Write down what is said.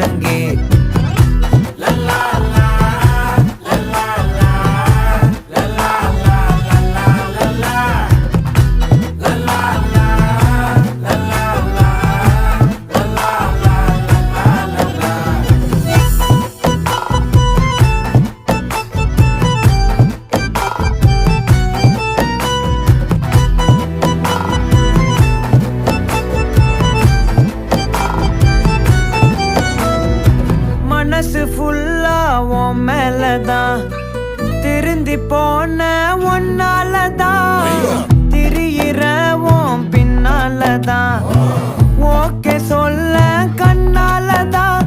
முழங்கே மனசு ஃபுல்லா உன் மேலதான் திருந்தி போன ஒன்னாலதான் திரியிற உன் பின்னாலதான் ஓகே சொல்ல கண்ணாலதான்